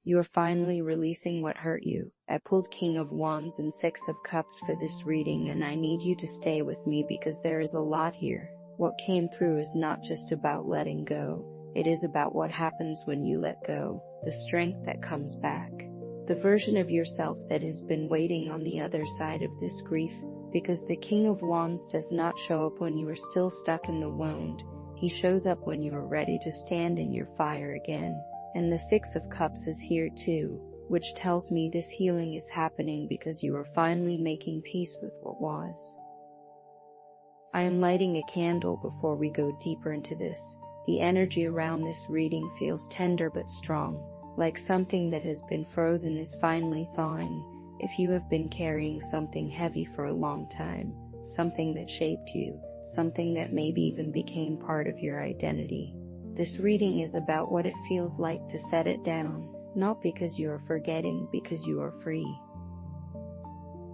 You are finally releasing what hurt you. I pulled King of Wands and Six of Cups for this reading, and I need you to stay with me because there is a lot here. What came through is not just about letting go. It is about what happens when you let go, the strength that comes back, the version of yourself that has been waiting on the other side of this grief, because the King of Wands does not show up when you are still stuck in the wound. He shows up when you are ready to stand in your fire again. And the Six of Cups is here too, which tells me this healing is happening because you are finally making peace with what was. I am lighting a candle before we go deeper into this. The energy around this reading feels tender but strong, like something that has been frozen is finally thawing. If you have been carrying something heavy for a long time, something that shaped you, something that maybe even became part of your identity, this reading is about what it feels like to set it down, not because you are forgetting, because you are free.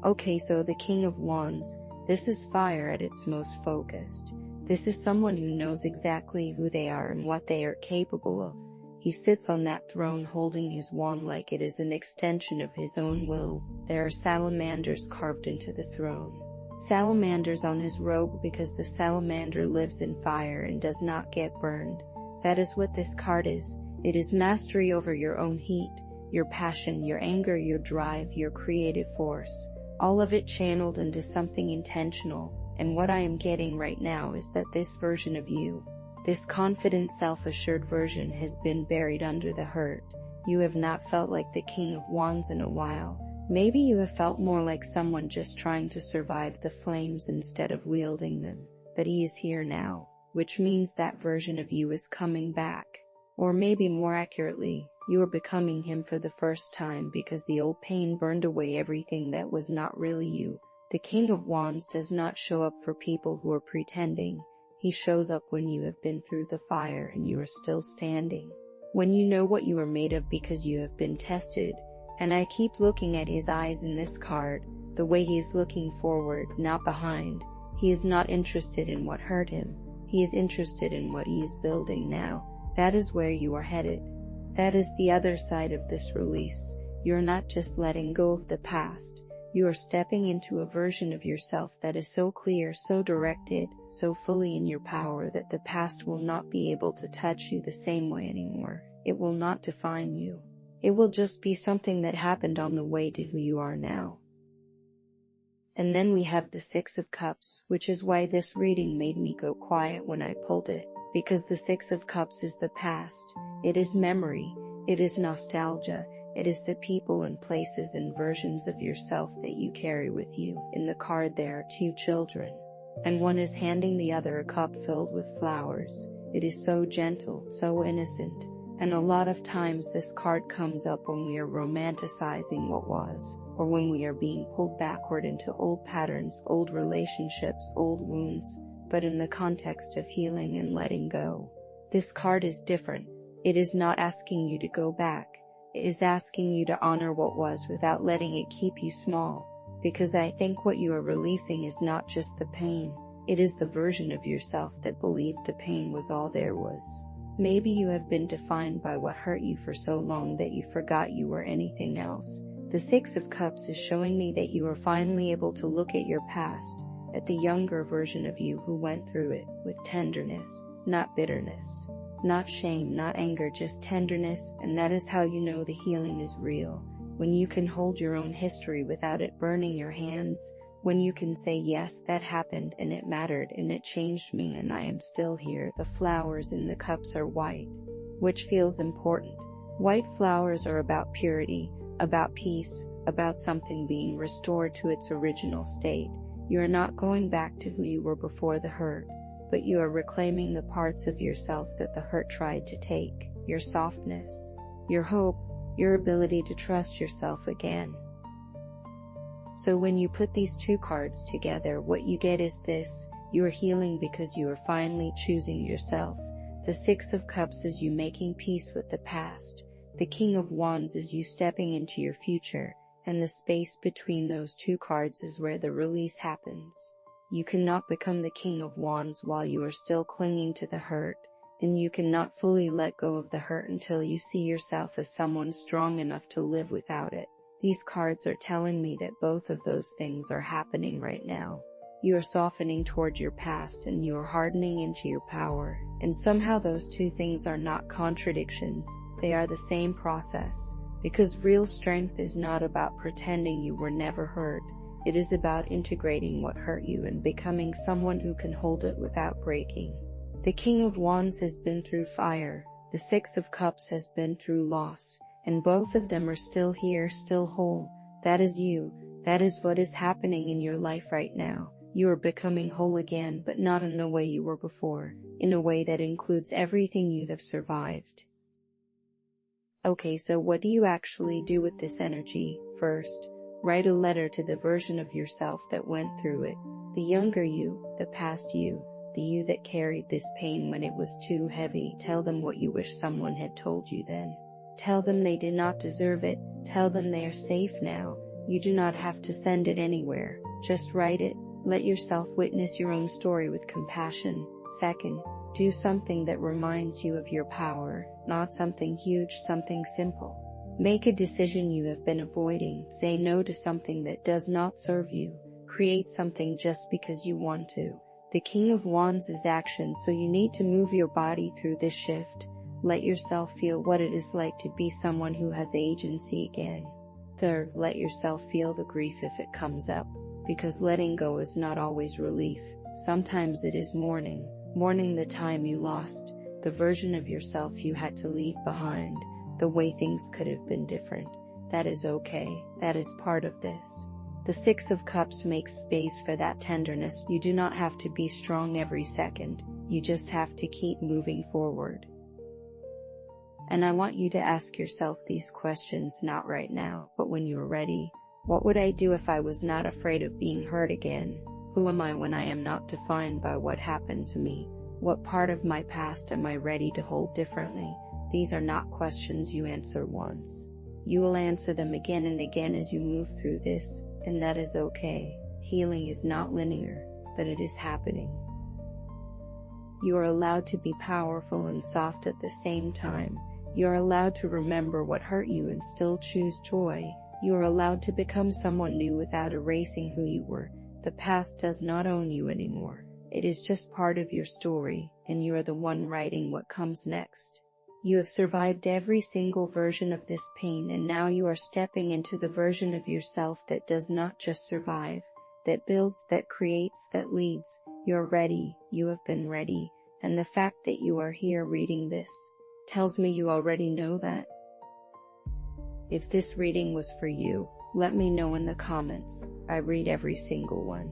Okay, so the King of Wands, this is fire at its most focused. This is someone who knows exactly who they are and what they are capable of. He sits on that throne holding his wand like it is an extension of his own will. There are salamanders carved into the throne. Salamanders on his robe because the salamander lives in fire and does not get burned. That is what this card is. It is mastery over your own heat, your passion, your anger, your drive, your creative force. All of it channeled into something intentional. And what I am getting right now is that this version of you, this confident, self-assured version, has been buried under the hurt. You have not felt like the King of Wands in a while. Maybe you have felt more like someone just trying to survive the flames instead of wielding them. But he is here now, which means that version of you is coming back. Or maybe more accurately, you are becoming him for the first time because the old pain burned away everything that was not really you. The King of Wands does not show up for people who are pretending. He shows up when you have been through the fire and you are still standing. When you know what you are made of because you have been tested. And I keep looking at his eyes in this card, the way he is looking forward, not behind. He is not interested in what hurt him. He is interested in what he is building now. That is where you are headed. That is the other side of this release. You are not just letting go of the past. You are stepping into a version of yourself that is so clear, so directed, so fully in your power that the past will not be able to touch you the same way anymore. It will not define you. It will just be something that happened on the way to who you are now. And then we have the Six of Cups, which is why this reading made me go quiet when I pulled it, because the Six of Cups is the past. It is memory. It is nostalgia. It is the people and places and versions of yourself that you carry with you. In the card there are two children, and one is handing the other a cup filled with flowers. It is so gentle, so innocent, and a lot of times this card comes up when we are romanticizing what was, or when we are being pulled backward into old patterns, old relationships, old wounds, but in the context of healing and letting go. This card is different. It is not asking you to go back. It is asking you to honor what was without letting it keep you small, because I think what you are releasing is not just the pain. It is the version of yourself that believed the pain was all there was. Maybe you have been defined by what hurt you for so long that you forgot you were anything else. The Six of Cups is showing me that you are finally able to look at your past, at the younger version of you who went through it, with tenderness, not bitterness. Not shame, not anger, just tenderness, and that is how you know the healing is real. When you can hold your own history without it burning your hands, when you can say, yes, that happened and it mattered and it changed me and I am still here. The flowers in the cups are white, which feels important. White flowers are about purity, about peace, about something being restored to its original state. You are not going back to who you were before the hurt, but you are reclaiming the parts of yourself that the hurt tried to take, your softness, your hope, your ability to trust yourself again. So when you put these two cards together, what you get is this: you are healing because you are finally choosing yourself. The Six of Cups is you making peace with the past. The King of Wands is you stepping into your future, and the space between those two cards is where the release happens. You cannot become the King of Wands while you are still clinging to the hurt. and you cannot fully let go of the hurt until you see yourself as someone strong enough to live without it. These cards are telling me that both of those things are happening right now. You are softening toward your past and you are hardening into your power, and somehow those two things are not contradictions, they are the same process. Because real strength is not about pretending you were never hurt, it is about integrating what hurt you and becoming someone who can hold it without breaking. The King of Wands has been through fire, the Six of Cups has been through loss, and both of them are still here, still whole. That is you, that is what is happening in your life right now. You are becoming whole again, but not in the way you were before, in a way that includes everything you have survived. Okay, so what do you actually do with this energy? First, write a letter to the version of yourself that went through it. The younger you, the past you, the you that carried this pain when it was too heavy. Tell them what you wish someone had told you then. Tell them they did not deserve it. Tell them they are safe now. You do not have to send it anywhere. Just write it. Let yourself witness your own story with compassion. Second, do something that reminds you of your power, not something huge, something simple. Make a decision you have been avoiding. Say no to something that does not serve you. Create something just because you want to. The King of Wands is action, so you need to move your body through this shift. Let yourself feel what it is like to be someone who has agency again. Third, let yourself feel the grief if it comes up, because letting go is not always relief. Sometimes it is mourning the time you lost, the version of yourself you had to leave behind, the way things could have been different. That is okay, that is part of this. The Six of Cups makes space for that tenderness. You do not have to be strong every second, you just have to keep moving forward. And I want you to ask yourself these questions, not right now, but when you are ready. What would I do if I was not afraid of being hurt again? Who am I when I am not defined by what happened to me? What part of my past am I ready to hold differently? These are not questions you answer once. You will answer them again and again as you move through this, and that is okay. Healing is not linear, but it is happening. You are allowed to be powerful and soft at the same time. You are allowed to remember what hurt you and still choose joy. You are allowed to become someone new without erasing who you were. The past does not own you anymore. It is just part of your story, and you are the one writing what comes next. You have survived every single version of this pain, and now you are stepping into the version of yourself that does not just survive, that builds, that creates, that leads. You're ready. You have been ready. And the fact that you are here reading this tells me you already know that. If this reading was for you, let me know in the comments. I read every single one.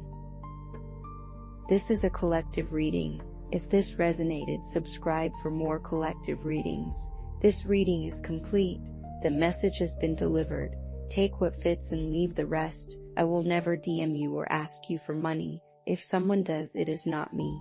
This is a collective reading. If this resonated, subscribe for more collective readings. This reading is complete. The message has been delivered. Take what fits and leave the rest. I will never DM you or ask you for money. If someone does, it is not me.